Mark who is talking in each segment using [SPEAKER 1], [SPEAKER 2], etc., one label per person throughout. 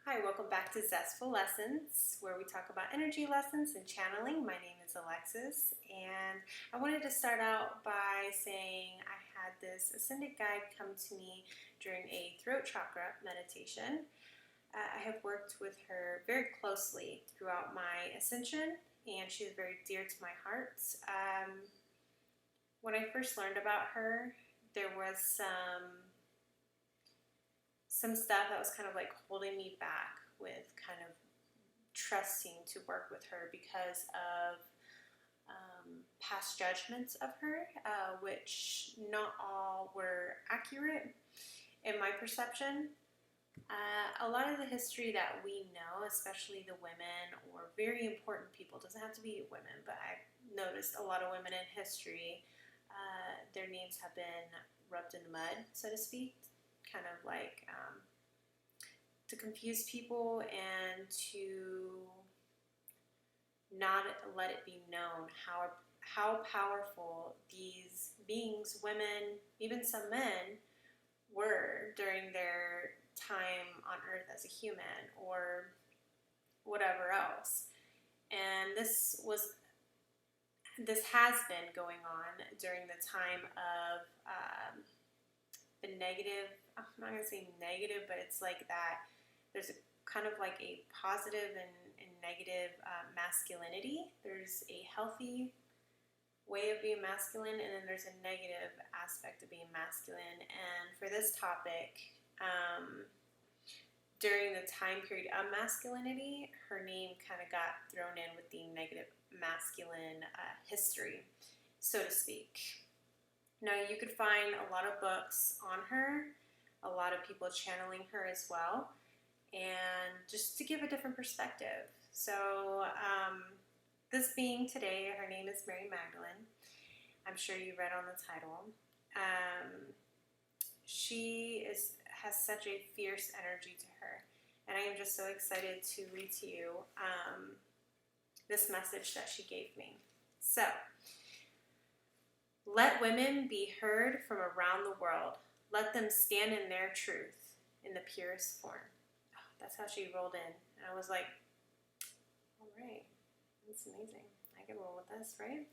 [SPEAKER 1] Hi, welcome back to Zestful Lessons, where we talk about energy lessons and channeling. My name is Alexis, and I wanted to start out by saying I had this ascended guide come to me during a throat chakra meditation. I have worked with her very closely throughout my ascension, and she is very dear to my heart. When I first learned about her, there was some stuff that was kind of like holding me back with kind of trusting to work with her because of past judgments of her, which not all were accurate in my perception. A lot of the history that we know, especially the women or very important people, doesn't have to be women, but I've noticed a lot of women in history, their names have been rubbed in the mud, so to speak, kind of like to confuse people and to not let it be known how powerful these beings, women, even some men, were during their time on Earth as a human or whatever else. And this has been going on during the time of the negative. I'm not going to say negative, but it's like that. There's a kind of like a positive and negative masculinity. There's a healthy way of being masculine, and then there's a negative aspect of being masculine. And for this topic, during the time period of masculinity, her name kind of got thrown in with the negative masculine history, so to speak. Now, you could find a lot of books on her, a lot of people channeling her as well, and just to give a different perspective. So, this being today, her name is Mary Magdelene. I'm sure you read on the title. She has such a fierce energy to her, and I am just so excited to read to you this message that she gave me. So, let women be heard from around the world. Let them stand in their truth in the purest form. Oh, that's how she rolled in. And I was like, all right, that's amazing. I can roll with this, right?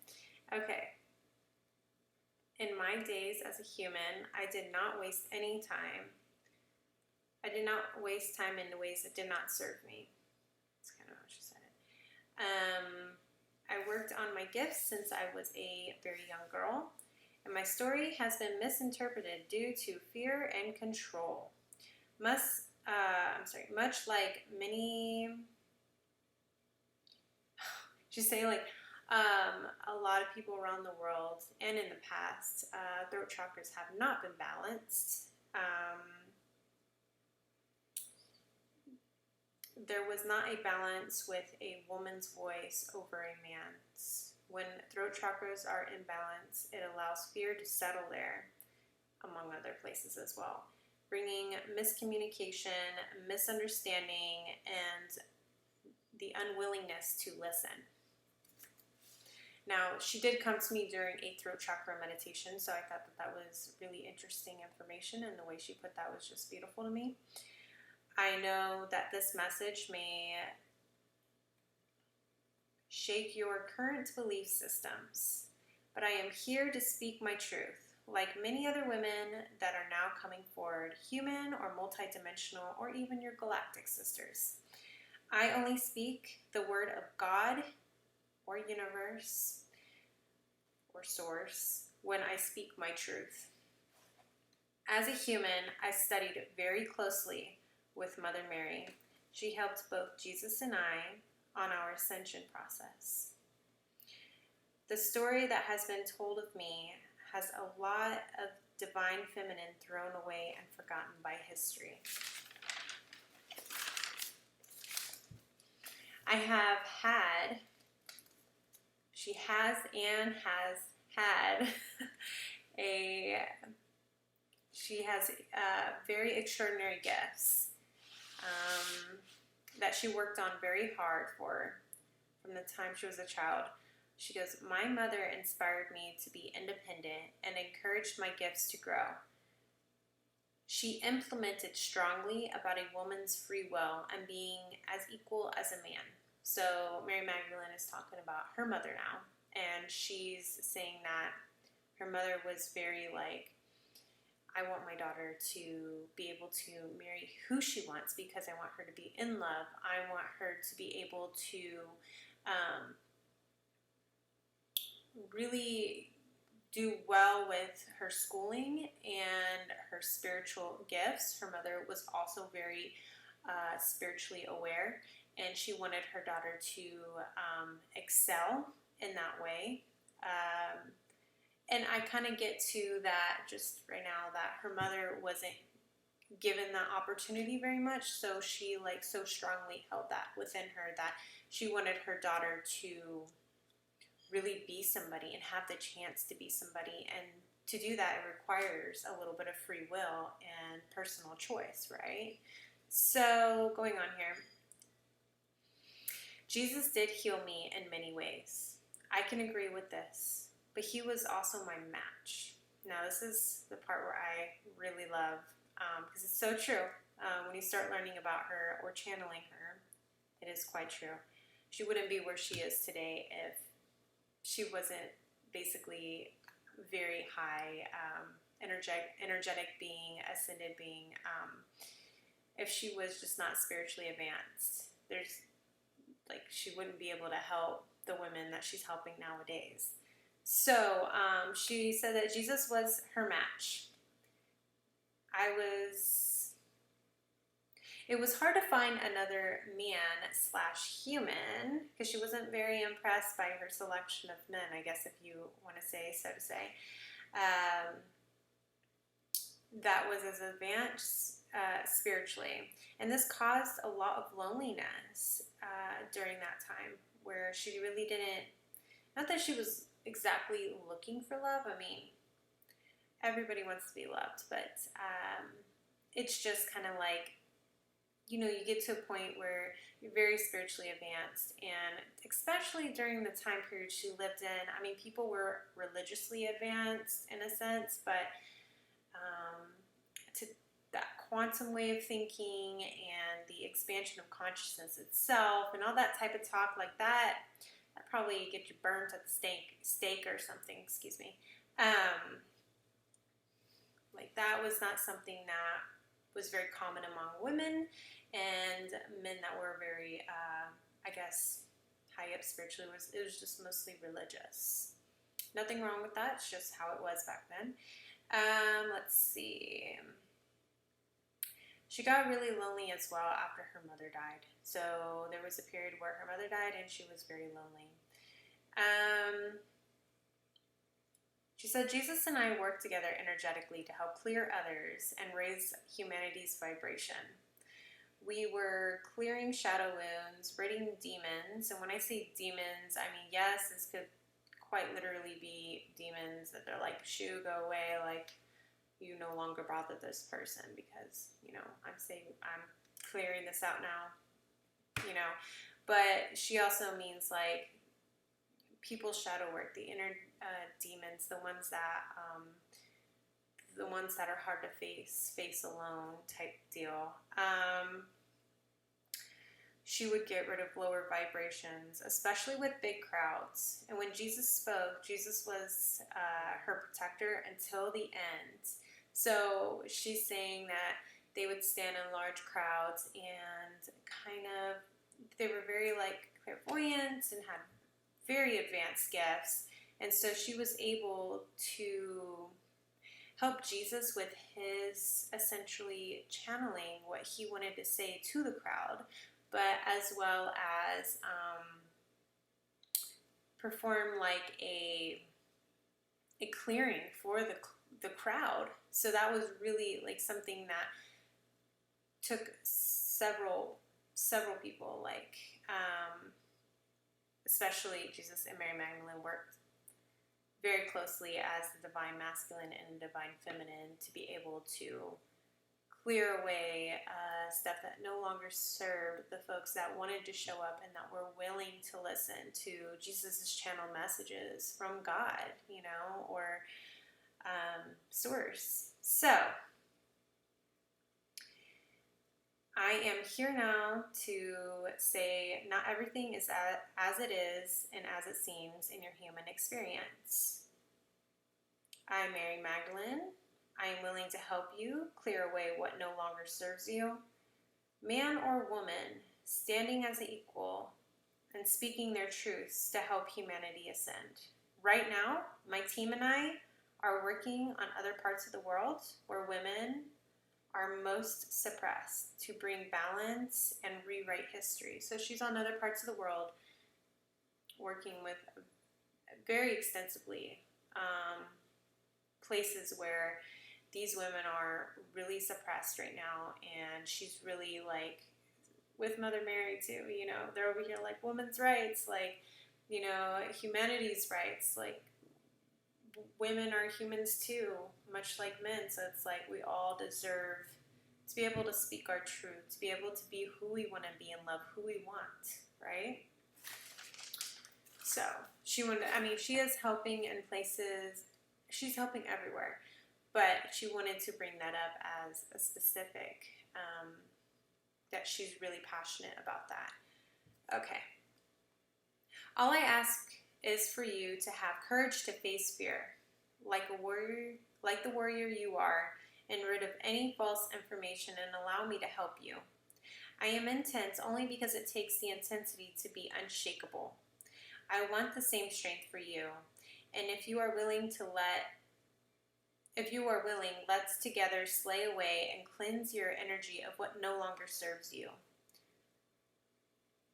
[SPEAKER 1] Okay. In my days as a human, I did not waste any time. I did not waste time in ways that did not serve me. That's kind of how she said it. I worked on my gifts since I was a very young girl, and my story has been misinterpreted due to fear and control. Much like many, she's saying like a lot of people around the world and in the past, throat chakras have not been balanced. There was not a balance with a woman's voice over a man's. When throat chakras are in balance, it allows fear to settle there, among other places as well, bringing miscommunication, misunderstanding, and the unwillingness to listen. Now, she did come to me during a throat chakra meditation, so I thought that was really interesting information, and the way she put that was just beautiful to me. I know that this message may shake your current belief systems, but I am here to speak my truth. Like many other women that are now coming forward, human or multidimensional, or even your galactic sisters, I only speak the word of God or universe or source when I speak my truth. As a human, I studied very closely with Mother Mary. She helped both Jesus and I on our ascension process. The story that has been told of me has a lot of divine feminine thrown away and forgotten by history. She has very extraordinary gifts that she worked on very hard from the time she was a child. She goes, my mother inspired me to be independent and encouraged my gifts to grow. she implemented strongly about a woman's free will and being as equal as a man. So Mary Magdalene is talking about her mother now, and she's saying that her mother was very like, I want my daughter to be able to marry who she wants because I want her to be in love. I want her to be able to really do well with her schooling and her spiritual gifts. Her mother was also very spiritually aware, and she wanted her daughter to excel in that way. And I kind of get to that just right now, that her mother wasn't given that opportunity very much, so she like so strongly held that within her that she wanted her daughter to really be somebody and have the chance to be somebody. And to do that, it requires a little bit of free will and personal choice, right? So going on here, Jesus did heal me in many ways. I can agree with this, but he was also my match. Now this is the part where I really love, because it's so true. When you start learning about her or channeling her, it is quite true. She wouldn't be where she is today if she wasn't basically very high, energetic being, ascended being. If she was just not spiritually advanced, she wouldn't be able to help the women that she's helping nowadays. So she said that Jesus was her match. It was hard to find another man/human because she wasn't very impressed by her selection of men, I guess, if you want to say so to say. That was as advanced spiritually. And this caused a lot of loneliness during that time, where she really didn't, not that she was exactly looking for love. I mean, everybody wants to be loved, but it's just kind of like, you get to a point where you're very spiritually advanced, and especially during the time period she lived in, I mean, people were religiously advanced in a sense, but to that quantum way of thinking and the expansion of consciousness itself and all that type of talk like that probably get you burnt at the stake or something, excuse me. Like that was not something that was very common among women and men that were very, I guess, high up spiritually. It was just mostly religious. Nothing wrong with that. It's just how it was back then. Let's see. She got really lonely as well after her mother died. So there was a period where her mother died and she was very lonely. She said, Jesus and I worked together energetically to help clear others and raise humanity's vibration. We were clearing shadow wounds, ridding demons. And when I say demons, I mean, yes, this could quite literally be demons that they're like, shoo, go away, like, you no longer bother this person because, I'm clearing this out now, But she also means like people's shadow work, the inner demons, the ones that are hard to face alone type deal. She would get rid of lower vibrations, especially with big crowds. And when Jesus spoke, Jesus was her protector until the end. So she's saying that they would stand in large crowds and they were very like clairvoyant and had very advanced gifts. And so she was able to help Jesus with his essentially channeling what he wanted to say to the crowd, but as well as perform like a clearing for the crowd. So that was really like something that took several people, like especially Jesus and Mary Magdalene worked very closely as the divine masculine and the divine feminine to be able to clear away stuff that no longer served the folks that wanted to show up and that were willing to listen to Jesus' channel messages from God, or source. So I am here now to say not everything is as it is and as it seems in your human experience. I'm Mary Magdelene. I am willing to help you clear away what no longer serves you. Man or woman, standing as an equal and speaking their truths to help humanity ascend. Right now, my team and I are working on other parts of the world where women are most suppressed to bring balance and rewrite history. So she's on other parts of the world working with very extensively places where these women are really suppressed right now, and she's really like with Mother Mary too, you know, they're over here like women's rights, like, you know, humanities rights, like women are humans too, much like men. So it's like we all deserve to be able to speak our truth, to be able to be who we want to be and love who we want, right? So she is helping in places, she's helping everywhere, but she wanted to bring that up as a specific, that she's really passionate about that. Okay. All I ask is for you to have courage to face fear, like the warrior you are, and rid of any false information and allow me to help you. I am intense only because it takes the intensity to be unshakable. I want the same strength for you, and if you are willing, let's together slay away and cleanse your energy of what no longer serves you.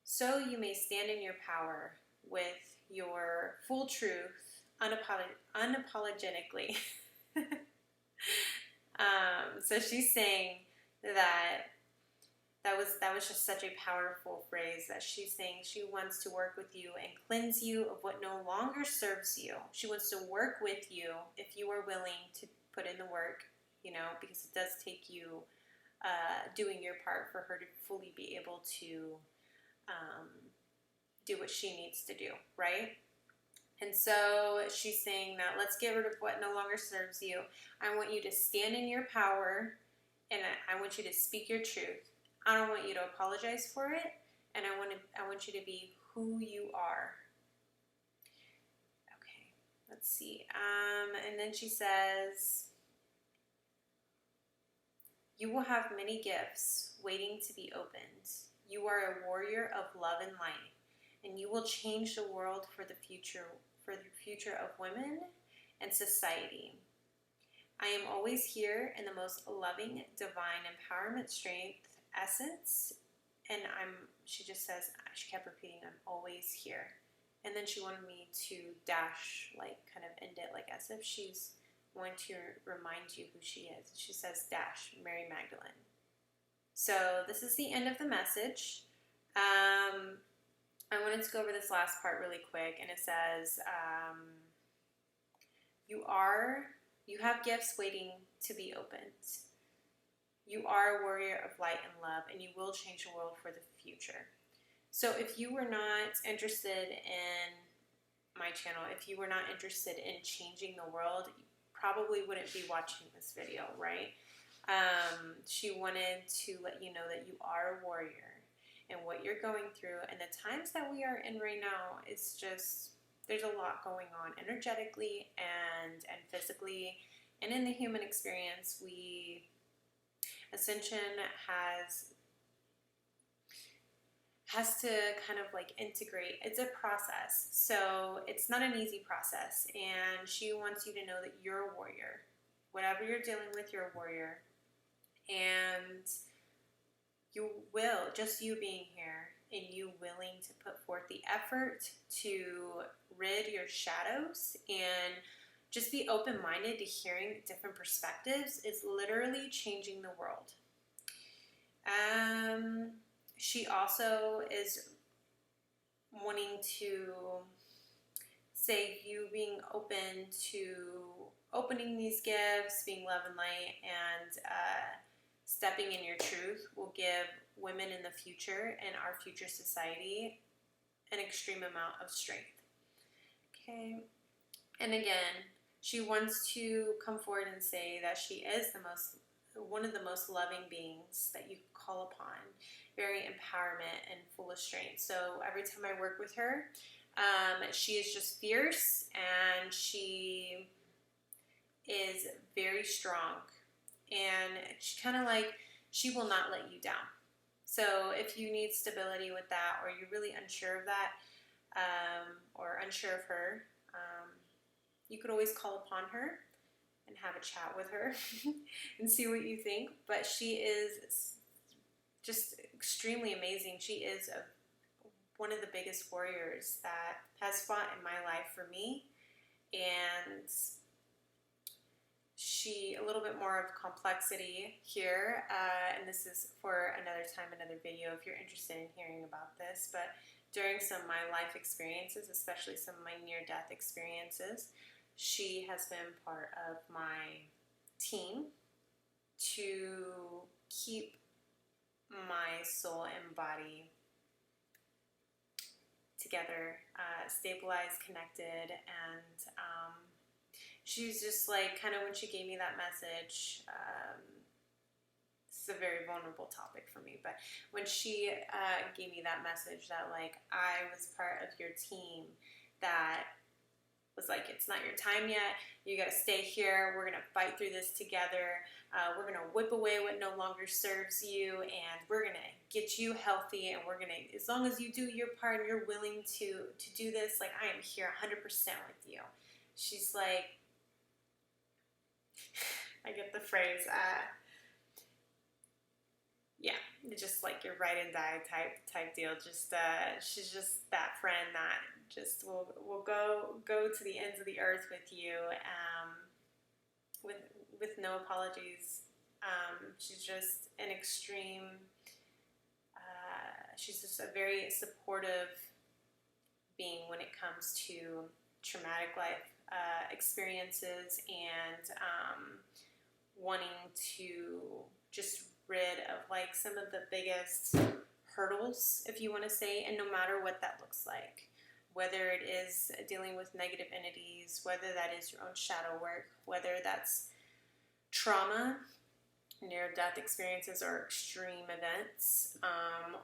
[SPEAKER 1] So you may stand in your power with your full truth, unapologetically. So she's saying that was just such a powerful phrase, that she's saying she wants to work with you and cleanse you of what no longer serves you. She wants to work with you if you are willing to put in the work, you know, because it does take you doing your part for her to fully be able to do what she needs to do, right? And so she's saying that let's get rid of what no longer serves you. I want you to stand in your power, and I want you to speak your truth. I don't want you to apologize for it, and I want you to be who you are. Okay, let's see. And then she says, you will have many gifts waiting to be opened. You are a warrior of love and light, and you will change the world for the future of women and society. I am always here in the most loving, divine empowerment, strength, essence, and she kept repeating, I'm always here. And then she wanted me to dash, like kind of end it like as if she's going to remind you who she is. She says dash, Mary Magdalene. So this is the end of the message. I wanted to go over this last part really quick, and it says, you have gifts waiting to be opened. You are a warrior of light and love, and you will change the world for the future. So if you were not interested in my channel, if you were not interested in changing the world, you probably wouldn't be watching this video, right? She wanted to let you know that you are a warrior, and what you're going through and the times that we are in right now, it's just, there's a lot going on energetically and physically, and in the human experience. Ascension has to kind of like integrate. It's a process, so it's not an easy process, and she wants you to know that you're a warrior. Whatever you're dealing with, you're a warrior, and you will, just you being here and you willing to put forth the effort to rid your shadows and just be open-minded to hearing different perspectives is literally changing the world. She also is wanting to say you being open to opening these gifts, being love and light, and stepping in your truth will give women in the future and our future society an extreme amount of strength. Okay. And again, she wants to come forward and say that she is the most one of the most loving beings that you call upon, very empowerment and full of strength. So every time I work with her, she is just fierce, and she is very strong, and she kind of like, she will not let you down. So if you need stability with that, or you're really unsure of that, or unsure of her, you could always call upon her and have a chat with her and see what you think. But she is just extremely amazing. She is one of the biggest warriors that has fought in my life for me, and she, a little bit more of complexity here, and this is for another time, another video if you're interested in hearing about this. But during some of my life experiences, especially some of my near-death experiences, she has been part of my team to keep my soul and body together, stabilized, connected, and she's just like, kind of when she gave me that message, this is a very vulnerable topic for me, but when she gave me that message that like I was part of your team, that was like, it's not your time yet, you got to stay here, we're going to fight through this together, we're going to whip away what no longer serves you, and we're going to get you healthy, and we're going to, as long as you do your part and you're willing to do this, like I am here 100% with you. She's like, I get the phrase, yeah, just like your ride and die type deal. Just she's just that friend that just will go to the ends of the earth with you, with no apologies. She's just an extreme. She's just a very supportive being when it comes to traumatic life experiences, and wanting to just rid of like some of the biggest hurdles, if you want to say, and no matter what that looks like, whether it is dealing with negative entities, whether that is your own shadow work, whether that's trauma, near-death experiences or extreme events,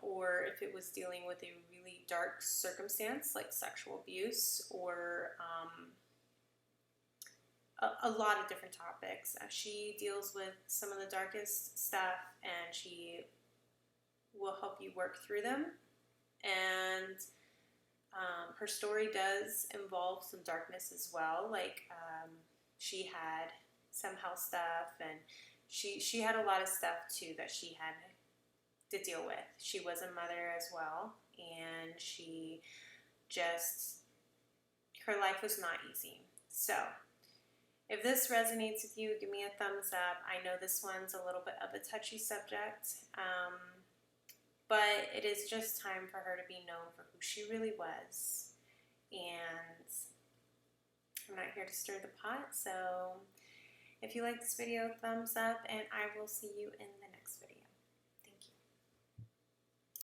[SPEAKER 1] or if it was dealing with a really dark circumstance like sexual abuse, or a lot of different topics. She deals with some of the darkest stuff, and she will help you work through them. And her story does involve some darkness as well. Like she had some health stuff, and she had a lot of stuff too that she had to deal with. She was a mother as well, and she just, her life was not easy. So if this resonates with you, give me a thumbs up. I know this one's a little bit of a touchy subject, but it is just time for her to be known for who she really was. And I'm not here to stir the pot, so if you like this video, thumbs up, and I will see you in the next video.